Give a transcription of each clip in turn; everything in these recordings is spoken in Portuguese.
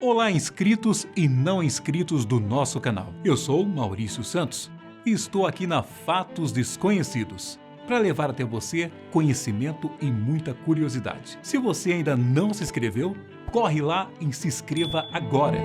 Olá, inscritos e não inscritos do nosso canal. Eu sou Maurício Santos e estou aqui na Fatos Desconhecidos para levar até você conhecimento e muita curiosidade. Se você ainda não se inscreveu, corre lá e se inscreva agora.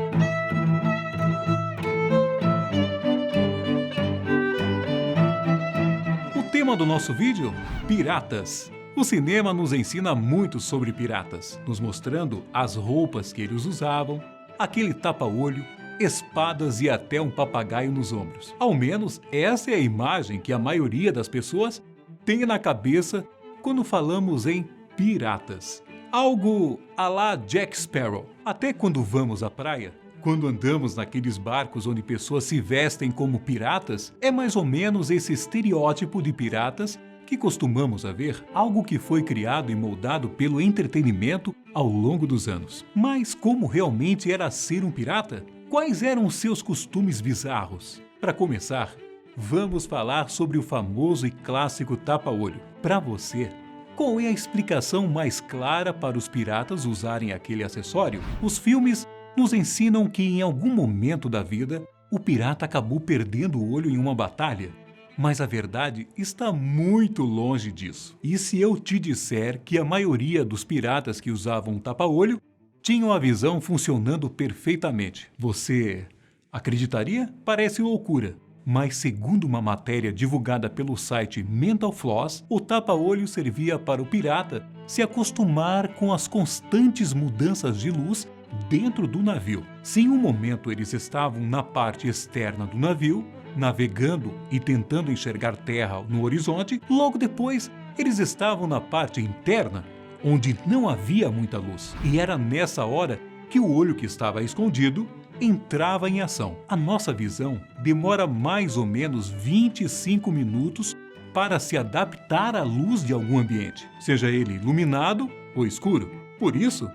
O tema do nosso vídeo? Piratas. O cinema nos ensina muito sobre piratas, nos mostrando as roupas que eles usavam, aquele tapa-olho, espadas e até um papagaio nos ombros. Ao menos essa é a imagem que a maioria das pessoas tem na cabeça quando falamos em piratas. Algo à la Jack Sparrow. Até quando vamos à praia, quando andamos naqueles barcos onde pessoas se vestem como piratas, é mais ou menos esse estereótipo de piratas que costumamos a ver, algo que foi criado e moldado pelo entretenimento ao longo dos anos. Mas como realmente era ser um pirata? Quais eram os seus costumes bizarros? Para começar, vamos falar sobre o famoso e clássico tapa-olho. Para você, qual é a explicação mais clara para os piratas usarem aquele acessório? Os filmes nos ensinam que em algum momento da vida, o pirata acabou perdendo o olho em uma batalha. Mas a verdade está muito longe disso. E se eu te disser que a maioria dos piratas que usavam tapa-olho tinham a visão funcionando perfeitamente, você acreditaria? Parece loucura. Mas segundo uma matéria divulgada pelo site Mental Floss, o tapa-olho servia para o pirata se acostumar com as constantes mudanças de luz dentro do navio. Se em um momento eles estavam na parte externa do navio, navegando e tentando enxergar terra no horizonte, logo depois eles estavam na parte interna, onde não havia muita luz. E era nessa hora que o olho que estava escondido entrava em ação. A nossa visão demora mais ou menos 25 minutos para se adaptar à luz de algum ambiente, seja ele iluminado ou escuro. Por isso,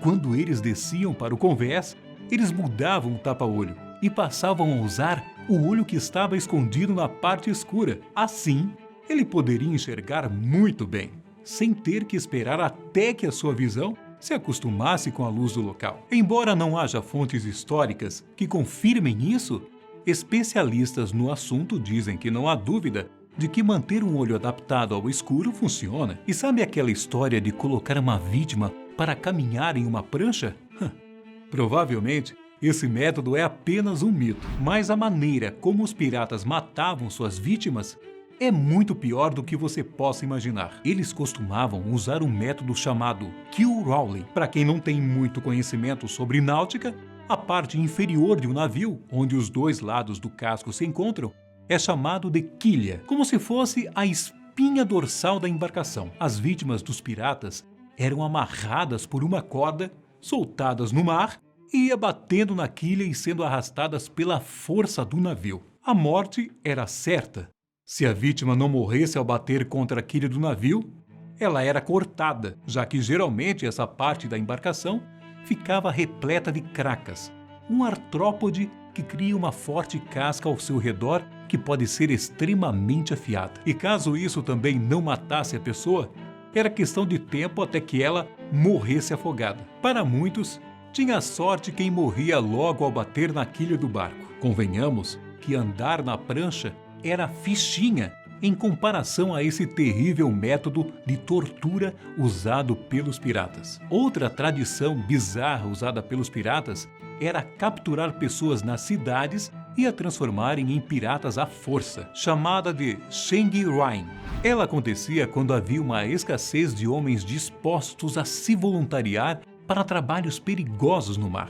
quando eles desciam para o convés, eles mudavam o tapa-olho e passavam a usar o olho que estava escondido na parte escura. Assim, ele poderia enxergar muito bem, sem ter que esperar até que a sua visão se acostumasse com a luz do local. Embora não haja fontes históricas que confirmem isso, especialistas no assunto dizem que não há dúvida de que manter um olho adaptado ao escuro funciona. E sabe aquela história de colocar uma vítima para caminhar em uma prancha? Provavelmente, esse método é apenas um mito, mas a maneira como os piratas matavam suas vítimas é muito pior do que você possa imaginar. Eles costumavam usar um método chamado kill rolling. Para quem não tem muito conhecimento sobre náutica, a parte inferior de um navio, onde os dois lados do casco se encontram, é chamado de quilha, como se fosse a espinha dorsal da embarcação. As vítimas dos piratas eram amarradas por uma corda, soltadas no mar, e ia batendo na quilha e sendo arrastadas pela força do navio. A morte era certa. Se a vítima não morresse ao bater contra a quilha do navio, ela era cortada, já que geralmente essa parte da embarcação ficava repleta de cracas, um artrópode que cria uma forte casca ao seu redor que pode ser extremamente afiada. E caso isso também não matasse a pessoa, era questão de tempo até que ela morresse afogada. Para muitos, tinha sorte quem morria logo ao bater na quilha do barco. Convenhamos que andar na prancha era fichinha em comparação a esse terrível método de tortura usado pelos piratas. Outra tradição bizarra usada pelos piratas era capturar pessoas nas cidades e a transformarem em piratas à força, chamada de Sheng Rain. Ela acontecia quando havia uma escassez de homens dispostos a se voluntariar para trabalhos perigosos no mar,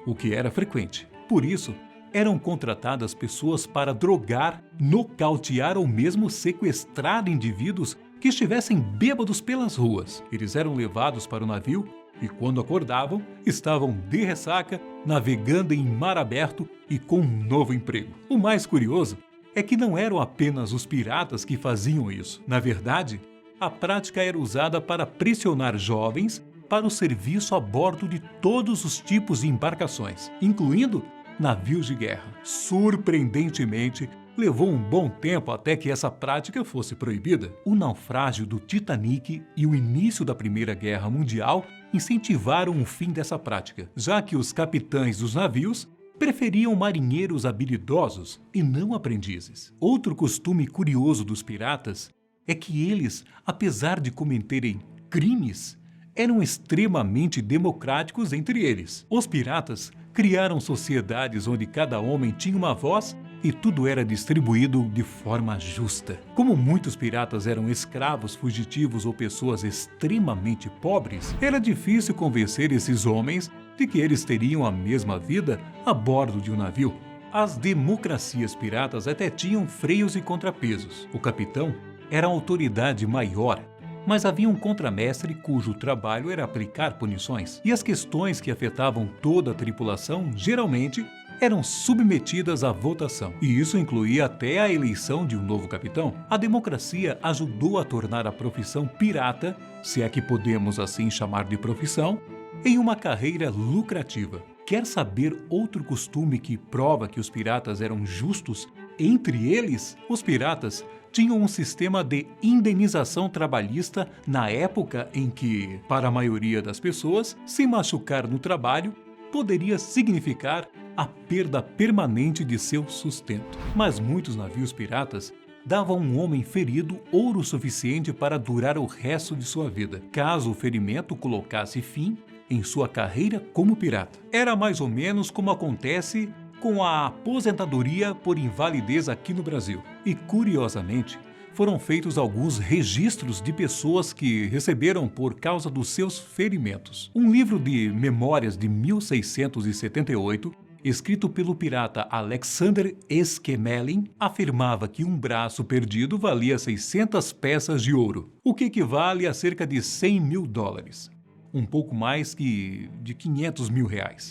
o que era frequente. Por isso, eram contratadas pessoas para drogar, nocautear ou mesmo sequestrar indivíduos que estivessem bêbados pelas ruas. Eles eram levados para o navio e, quando acordavam, estavam de ressaca, navegando em mar aberto e com um novo emprego. O mais curioso é que não eram apenas os piratas que faziam isso. Na verdade, a prática era usada para pressionar jovens para o serviço a bordo de todos os tipos de embarcações, incluindo navios de guerra. Surpreendentemente, levou um bom tempo até que essa prática fosse proibida. O naufrágio do Titanic e o início da Primeira Guerra Mundial incentivaram o fim dessa prática, já que os capitães dos navios preferiam marinheiros habilidosos e não aprendizes. Outro costume curioso dos piratas é que eles, apesar de cometerem crimes, eram extremamente democráticos entre eles. Os piratas criaram sociedades onde cada homem tinha uma voz e tudo era distribuído de forma justa. Como muitos piratas eram escravos fugitivos ou pessoas extremamente pobres, era difícil convencer esses homens de que eles teriam a mesma vida a bordo de um navio. As democracias piratas até tinham freios e contrapesos. O capitão era a autoridade maior, mas havia um contramestre cujo trabalho era aplicar punições, e as questões que afetavam toda a tripulação geralmente eram submetidas à votação, e isso incluía até a eleição de um novo capitão. A democracia ajudou a tornar a profissão pirata, se é que podemos assim chamar de profissão, em uma carreira lucrativa. Quer saber outro costume que prova que os piratas eram justos entre eles? Os piratas tinham um sistema de indenização trabalhista na época em que, para a maioria das pessoas, se machucar no trabalho poderia significar a perda permanente de seu sustento. Mas muitos navios piratas davam a um homem ferido ouro suficiente para durar o resto de sua vida, caso o ferimento colocasse fim em sua carreira como pirata. Era mais ou menos como acontece com a aposentadoria por invalidez aqui no Brasil. E, curiosamente, foram feitos alguns registros de pessoas que receberam por causa dos seus ferimentos. Um livro de memórias de 1678, escrito pelo pirata Alexander Schmeling, afirmava que um braço perdido valia 600 peças de ouro, o que equivale a cerca de $100 mil. Um pouco mais que de R$500 mil.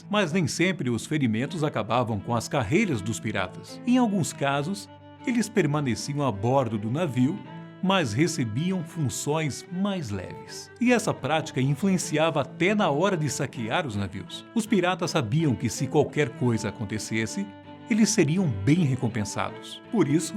Mas nem sempre os ferimentos acabavam com as carreiras dos piratas. Em alguns casos, eles permaneciam a bordo do navio, mas recebiam funções mais leves. E essa prática influenciava até na hora de saquear os navios. Os piratas sabiam que se qualquer coisa acontecesse, eles seriam bem recompensados. Por isso,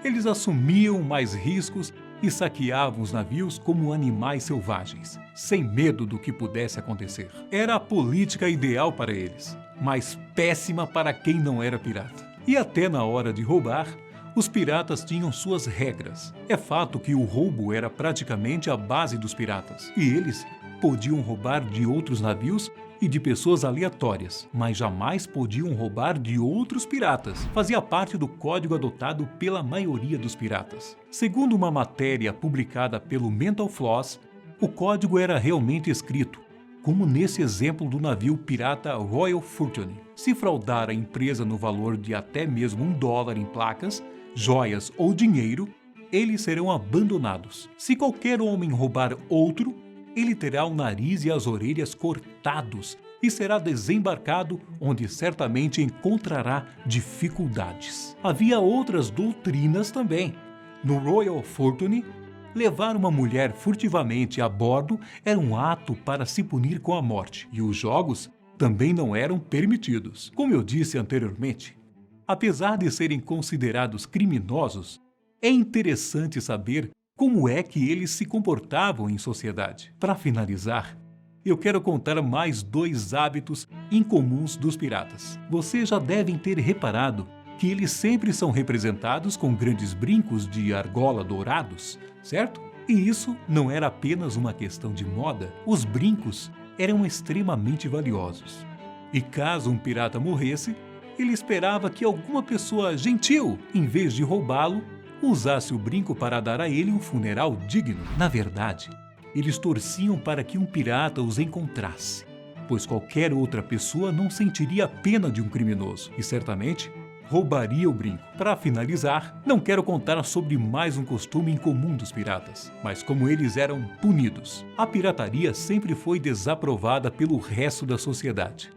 eles assumiam mais riscos e saqueavam os navios como animais selvagens, sem medo do que pudesse acontecer. Era a política ideal para eles, mas péssima para quem não era pirata. E até na hora de roubar, os piratas tinham suas regras. É fato que o roubo era praticamente a base dos piratas, e eles podiam roubar de outros navios e de pessoas aleatórias, mas jamais podiam roubar de outros piratas. Fazia parte do código adotado pela maioria dos piratas. Segundo uma matéria publicada pelo Mental Floss, o código era realmente escrito, como nesse exemplo do navio pirata Royal Fortune. Se fraudar a empresa no valor de até mesmo $1 em placas, joias ou dinheiro, eles serão abandonados. Se qualquer homem roubar outro, ele terá o nariz e as orelhas cortados e será desembarcado, onde certamente encontrará dificuldades. Havia outras doutrinas também. No Royal Fortune, levar uma mulher furtivamente a bordo era um ato para se punir com a morte, e os jogos também não eram permitidos. Como eu disse anteriormente, apesar de serem considerados criminosos, é interessante saber como é que eles se comportavam em sociedade. Para finalizar, eu quero contar mais 2 hábitos incomuns dos piratas. Vocês já devem ter reparado que eles sempre são representados com grandes brincos de argola dourados, certo? E isso não era apenas uma questão de moda. Os brincos eram extremamente valiosos. E caso um pirata morresse, ele esperava que alguma pessoa gentil, em vez de roubá-lo, usasse o brinco para dar a ele um funeral digno. Na verdade, eles torciam para que um pirata os encontrasse, pois qualquer outra pessoa não sentiria a pena de um criminoso e certamente roubaria o brinco. Para finalizar, não quero contar sobre mais um costume incomum dos piratas, mas como eles eram punidos. A pirataria sempre foi desaprovada pelo resto da sociedade,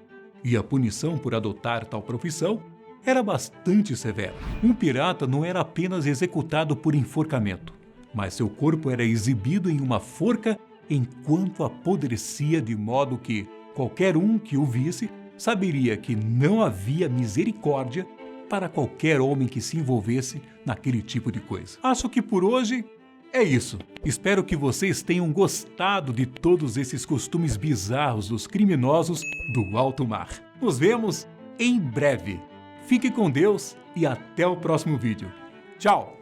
e a punição por adotar tal profissão era bastante severa. Um pirata não era apenas executado por enforcamento, mas seu corpo era exibido em uma forca enquanto apodrecia, de modo que qualquer um que o visse saberia que não havia misericórdia para qualquer homem que se envolvesse naquele tipo de coisa. Acho que por hoje é isso. Espero que vocês tenham gostado de todos esses costumes bizarros dos criminosos do alto mar. Nos vemos em breve. Fique com Deus e até o próximo vídeo. Tchau!